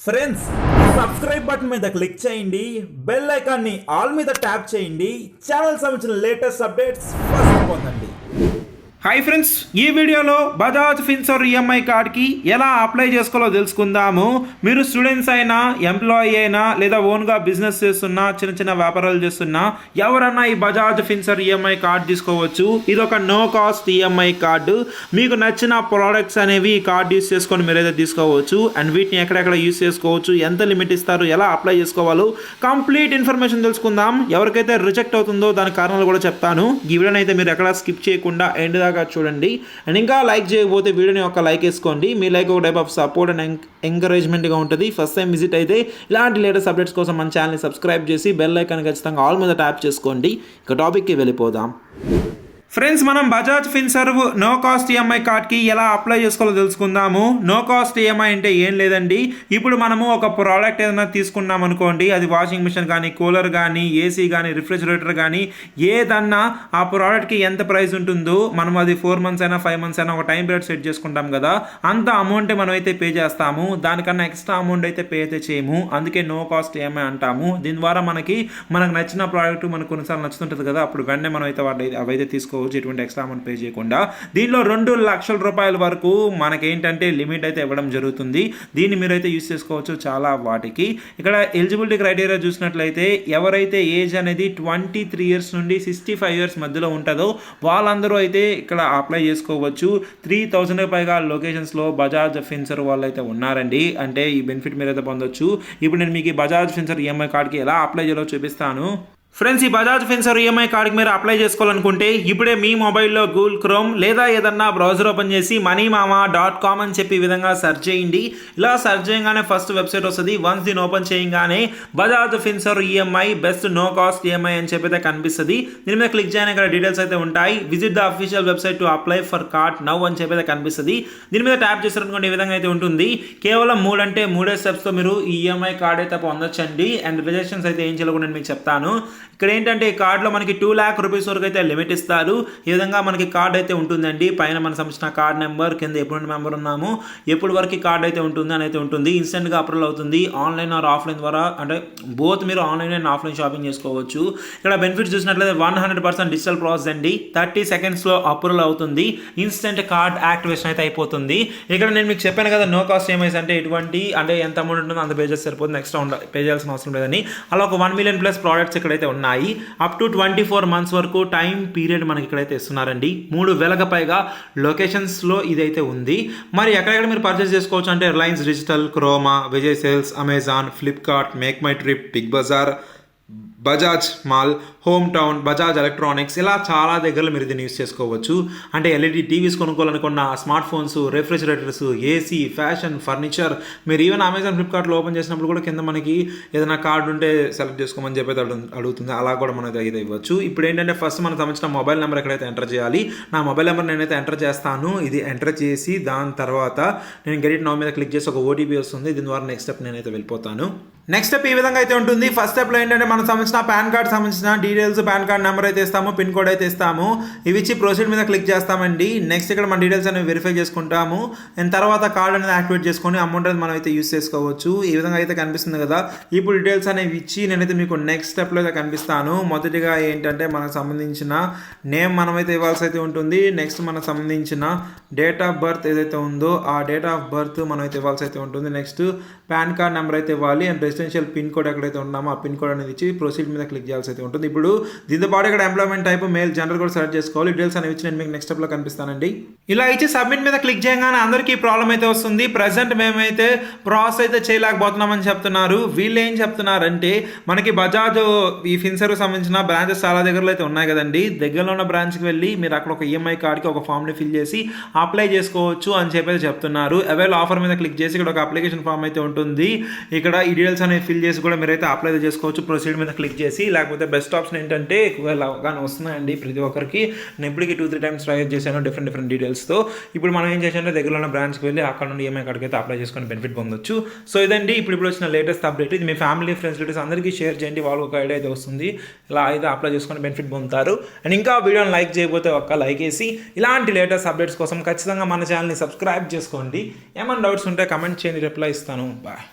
Friends subscribe button మీద click చేయండి, bell ఐకాన్ని ఆల్ మీద ట్యాప్ చేయండి. ఛానల్ సంబంధించిన లేటెస్ట్ అప్డేట్స్ ఫస్ట్ పొందండి. హాయ్ ఫ్రెండ్స్, ఈ వీడియోలో బజాజ్ ఫిన్సర్వ్ ఈఎంఐ కార్డ్కి ఎలా అప్లై చేసుకోవాలో తెలుసుకుందాము. మీరు స్టూడెంట్స్ అయినా, ఎంప్లాయీ అయినా, లేదా ఓన్గా బిజినెస్ చేస్తున్నా, చిన్న చిన్న వ్యాపారాలు చేస్తున్నా ఎవరన్నా ఈ బజాజ్ ఫిన్సర్వ్ ఈఎంఐ కార్డ్ తీసుకోవచ్చు. ఇది ఒక నో కాస్ట్ ఈఎంఐ కార్డు. మీకు నచ్చిన ప్రోడక్ట్స్ అనేవి ఈ కార్డ్ యూస్ చేసుకొని మీరైతే తీసుకోవచ్చు. అండ్ వీటిని ఎక్కడెక్కడ యూస్ చేసుకోవచ్చు, ఎంత లిమిట్ ఇస్తారు, ఎలా అప్లై చేసుకోవాలో కంప్లీట్ ఇన్ఫర్మేషన్ తెలుసుకుందాం. ఎవరికైతే రిజెక్ట్ అవుతుందో దాని కారణాలు కూడా చెప్తాను. ఈ వీడియోని అయితే మీరు ఎక్కడ స్కిప్ చేయకుండా ఎండ్ దాకా చూడండి. అండ్ ఇంకా లైక్ చేయకపోతే వీడియోని ఒక లైక్ వేసుకోండి. మీ లైక్ ఒక టైప్ ఆఫ్ సపోర్ట్ అండ్ ఎంకరేజ్మెంట్గా ఉంటుంది. ఫస్ట్ టైం విజిట్ అయితే ఇలాంటి లేటెస్ట్ అప్డేట్స్ కోసం మన ఛానల్ని సబ్స్క్రైబ్ చేసి బెల్ ఐకాన్ ఖచ్చితంగా ఆల్ మీద ట్యాప్ చేసుకోండి. ఇక టాపిక్కి వెళ్ళిపోదాం. ఫ్రెండ్స్, మనం Bajaj Finserv no cost EMI కార్డ్కి ఎలా అప్లై చేసుకోవాలో తెలుసుకుందాము. నో కాస్ట్ ఈఎంఐ అంటే ఏం లేదండి. ఇప్పుడు మనము ఒక ప్రోడక్ట్ ఏదైనా తీసుకున్నాం అనుకోండి, అది వాషింగ్ మిషన్ కానీ, కూలర్ కానీ, ఏసీ కానీ, రిఫ్రిజిరేటర్ కానీ ఏదన్నా ఆ ప్రోడక్ట్కి ఎంత ప్రైస్ ఉంటుందో మనం అది 4 months అయినా 5 months అయినా ఒక టైం పీరియడ్ సెట్ చేసుకుంటాం కదా, అంత అమౌంట్ మనం అయితే పే చేస్తాము. దానికన్నా ఎక్స్ట్రా అమౌంట్ అయితే పే అయితే చేయము. అందుకే నో కాస్ట్ ఈఎంఐ అంటాము. దీని ద్వారా మనకు నచ్చిన ప్రోడక్ట్ మనకు కొన్నిసార్లు నచ్చుతుంటుంది కదా, అప్పుడు వెంటనే మనం అయితే అవైతే తీసుకోవచ్చు ఎటువంటి ఎక్స్ట్రా అమౌంట్ పే చేయకుండా. దీనిలో 2 లక్షల రూపాయల వరకు మనకేంటంటే లిమిట్ అయితే ఇవ్వడం జరుగుతుంది. దీన్ని మీరైతే యూస్ చేసుకోవచ్చు చాలా వాటికి. ఇక్కడ ఎలిజిబిలిటీ క్రైటీరియా చూసినట్లయితే ఎవరైతే ఏజ్ అనేది 23 years నుండి 65 years మధ్యలో ఉంటుందో వాళ్ళందరూ అయితే ఇక్కడ అప్లై చేసుకోవచ్చు. 3000 పైగా లొకేషన్స్లో బజాజ్ ఫిన్సర్వ్ వాళ్ళు అయితే ఉన్నారండి. అంటే ఈ బెనిఫిట్ మీరైతే పొందొచ్చు. ఇప్పుడు నేను మీకు ఈ బజాజ్ ఫిన్సర్వ్ ఈఎంఐ కార్డ్కి ఎలా అప్లై చేయాలో చూపిస్తాను. ఫ్రెండ్స్, ఈ బజాజ్ ఫిన్సర్వ్ ఈఎంఐ కార్డ్కి మీరు అప్లై చేసుకోవాలనుకుంటే ఇప్పుడే మీ మొబైల్లో గూగుల్ క్రోమ్ లేదా ఏదన్నా బ్రౌజర్ ఓపెన్ చేసి moneyMama.com అని చెప్పి ఈ విధంగా సెర్చ్ చేయండి. ఇలా సెర్చ్ చేయగానే ఫస్ట్ వెబ్సైట్ వస్తుంది. వన్స్ దీన్ని ఓపెన్ చేయగానే Bajaj Finserv EMI best no cost EMI అని చెప్పి అయితే కనిపిస్తుంది. దీని మీద క్లిక్ చేయగానే ఇక్కడ డీటెయిల్స్ అయితే ఉంటాయి. Visit the official website to apply for card now అని చెప్పి అయితే కనిపిస్తుంది. దీని మీద ట్యాప్ చేశారనుకోండి ఈ విధంగా అయితే ఉంటుంది. కేవలం 3 స్టెప్స్తో మీరు ఈ ఈఎంఐ కార్డ్ అయితే పొందొచ్చండి. అండ్ రిజెక్షన్స్ అయితే ఏం చేయాలో నేను మీకు చెప్తాను. ఇక్కడ ఏంటంటే ఈ కార్డులో మనకి 2 lakh rupees వరకు అయితే లిమిట్ ఇస్తారు. ఈ విధంగా మనకి కార్డ్ అయితే ఉంటుందండి. పైన మనకు సంబంధించిన కార్డ్ నెంబర్, కింద ఎప్పుడు మెంబర్ ఉన్నాము, ఎప్పుడు వరకు కార్డ్ అయితే ఉంటుంది అని అయితే ఉంటుంది. ఇన్స్టెంట్గా అప్రూవల్ అవుతుంది. ఆన్లైన్ ఆర్ ఆఫ్లైన్ ద్వారా, అంటే బోత్ మీరు ఆన్లైన్ అండ్ ఆఫ్లైన్ షాపింగ్ చేసుకోవచ్చు. ఇక్కడ బెనిఫిట్స్ చూసినట్లయితే 100% డిజిటల్ ప్రాసెస్ అండి. 30 secondsలో అప్రూవల్ అవుతుంది. ఇన్స్టెంట్ కార్డ్ యాక్టివేషన్ అయితే అయిపోతుంది. ఇక్కడ నేను మీకు చెప్పాను కదా, నో కాస్ట్ ఈఎంఐస్ అంటే ఎటువంటి ఎంత అమౌంట్ ఉంటుందో అంత పే చేస్తే సరిపోతుంది. ఎక్స్ట్రా పే చేయాల్సిన అవసరం లేదని. అలా ఒక 1 million+ ప్రోడక్ట్స్ ఇక్కడైతే ఉన్నాయి. అప్ టు 24 months వరకు టైం పీరియడ్ మనకి ఇక్కడైతే ఇస్తున్నారండి. 3,000కు పైగా లొకేషన్స్లో ఇదైతే ఉంది. మరి ఎక్కడెక్కడ మీరు పర్చేస్ చేసుకోవచ్చు అంటే Reliance Digital, Croma, Vijay Sales, Amazon, Flipkart, Make My Trip, Big Bazaar, Bajaj Mall, Home Town, Bajaj Electronics, ఇలా చాలా దగ్గరలో మీరు దీన్ని యూస్ చేసుకోవచ్చు. అంటే ఎల్ఈడి టీవీస్ కొనుక్కోవాలనుకున్న, smart phones, refrigerators, AC, fashion, furniture, మీరు ఈవెన్ అమెజాన్, ఫ్లిప్కార్ట్లో ఓపెన్ చేసినప్పుడు కూడా కింద మనకి ఏదైనా కార్డు ఉంటే సెలెక్ట్ చేసుకోమని చెప్పి అడుగుతుంది. అలా కూడా మనకి అయితే ఇవ్వచ్చు. ఇప్పుడు ఏంటంటే ఫస్ట్ మనకు సంబంధించిన మొబైల్ నెంబర్ ఎక్కడైతే ఎంటర్ చేయాలి. నా మొబైల్ నెంబర్ నేనైతే ఎంటర్ చేస్తాను. ఇది ఎంటర్ చేసి దాని తర్వాత నేను గెట్ నౌ మీద క్లిక్ చేసి ఒక ఓటీపీ వస్తుంది. దీని ద్వారా నెక్స్ట్ స్టెప్ నేనైతే వెళ్ళిపోతాను. నెక్స్ట్ స్టెప్ ఈ విధంగా అయితే ఉంటుంది. ఫస్ట్ స్టెప్లో ఏంటంటే మనకు సంబంధించిన పాన్ కార్డ్ సంబంధించిన డీటెయిల్స్, పాన్ కార్డ్ నెంబర్ అయితే ఇస్తాము, పిన్ కోడ్ అయితే ఇస్తాము. ఇవి ఇచ్చి ప్రొసీడ్ మీద క్లిక్ చేస్తామండి. నెక్స్ట్ ఇక్కడ మన డీటెయిల్స్ అనేవి వెరిఫై చేసుకుంటాము. అండ్ తర్వాత కార్డ్ అనేది యాక్టివేట్ చేసుకొని అమౌంట్ అనేది మనం అయితే యూస్ చేసుకోవచ్చు. ఈ విధంగా అయితే కనిపిస్తుంది కదా. ఇప్పుడు డీటెయిల్స్ అనేవి ఇచ్చి నేనైతే మీకు నెక్స్ట్ స్టెప్లో అయితే కనిపిస్తాను. మొదటిగా ఏంటంటే మనకు సంబంధించిన నేమ్ మనమైతే ఇవ్వాల్సి అయితే ఉంటుంది. నెక్స్ట్ మనకు సంబంధించిన డేట్ ఆఫ్ బర్త్ ఏదైతే ఉందో ఆ డేట్ ఆఫ్ బర్త్ మనమైతే ఇవ్వాల్సి అయితే ఉంటుంది. నెక్స్ట్ పాన్ కార్డ్ నెంబర్ అయితే ఇవ్వాలి. అండ్ రెసిడెన్షియల్ పిన్ కోడ్ ఎక్కడైతే ఉన్నామో ఆ పిన్ కోడ్ అనేది ఇచ్చి ప్రొసీడ్ మీద క్లిక్ చేయాల్సి అయితే ఉంటుంది. ఇప్పుడు దీంతో పాటు ఇక్కడ ఎంప్లాయ్మెంట్ టైప్ మేల్, జనరల్ కూడా సెలెక్ట్ చేసుకోవాలి. డీటెయిల్స్ అనేవి ఇచ్చి నేను మీకు నెక్స్ట్ స్టెప్లో కనిపిస్తానండి. ఇలా ఇచ్చి సబ్మిట్ మీద క్లిక్ చేయగానే అందరికీ ప్రాబ్లం అయితే వస్తుంది. ప్రజెంట్ మేమైతే ప్రాసెస్ అయితే చేయలేకపోతున్నామని చెప్తున్నారు. వీళ్ళు ఏం చెప్తున్నారంటే మనకి బజాజ్ ఈ ఫిన్సర్వ్ సంబంధించిన బ్రాంచెస్ చాలా దగ్గరలో అయితే ఉన్నాయి కదండి. దగ్గరలో ఉన్న బ్రాంచ్కి వెళ్ళి మీరు అక్కడ ఒక ఈఎంఐ కార్డ్కి ఒక ఫామ్ని ఫిల్ చేసి అప్లై చేసుకోవచ్చు అని చెప్పి చెప్తున్నారు. అవైల్ ఆఫర్ మీద క్లిక్ చేసి ఇక్కడ ఒక అప్లికేషన్ ఫామ్ అయితే ఉంటుంది. ఇక్కడ ఈ డీటెయిల్స్ అనేవి ఫిల్ చేసి కూడా మీరైతే అప్లై చేసుకోవచ్చు. ప్రొసీడ్ మీద క్లిక్ చేసి. లేకపోతే బెస్ట్ ఆప్షన్ ఏంటంటే అవగాహన వస్తున్నాయండి ప్రతి ఒక్కరికి. నేను ఇప్పటికి 2-3 times ట్రై చేశాను డిఫరెంట్ డీటెయిల్స్తో. ఇప్పుడు మనం ఏం చేసామంటే దగ్గరలో ఉన్న బ్రాంచ్కి వెళ్ళి అక్కడ నుండి ఈఎంఐ కార్డ్కి అయితే అప్లై చేసుకొని బెనిఫిట్ పొందొచ్చు. సో ఇదండి ఇప్పుడు వచ్చిన లేటెస్ట్ అప్డేట్. ఇది మీ ఫ్యామిలీ, ఫ్రెండ్స్, రిలేటివ్స్ అందరికీ షేర్ చేయండి. వాళ్ళకి ఒక ఐడియా అయితే వస్తుంది. ఇలా అయితే అప్లై చేసుకొని బెనిఫిట్ పొందుతారు. అండ్ ఇంకా వీడియోని లైక్ చేయకపోతే ఒక్క లైక్ వేసి ఇలాంటి లేటెస్ట్ అప్డేట్స్ కోసం ఖచ్చితంగా మన ఛానల్ని సబ్స్క్రైబ్ చేసుకోండి. ఏమైనా డౌట్స్ ఉంటే కమెంట్ చేయండి, రిప్లై ఇస్తాను. బాయ్.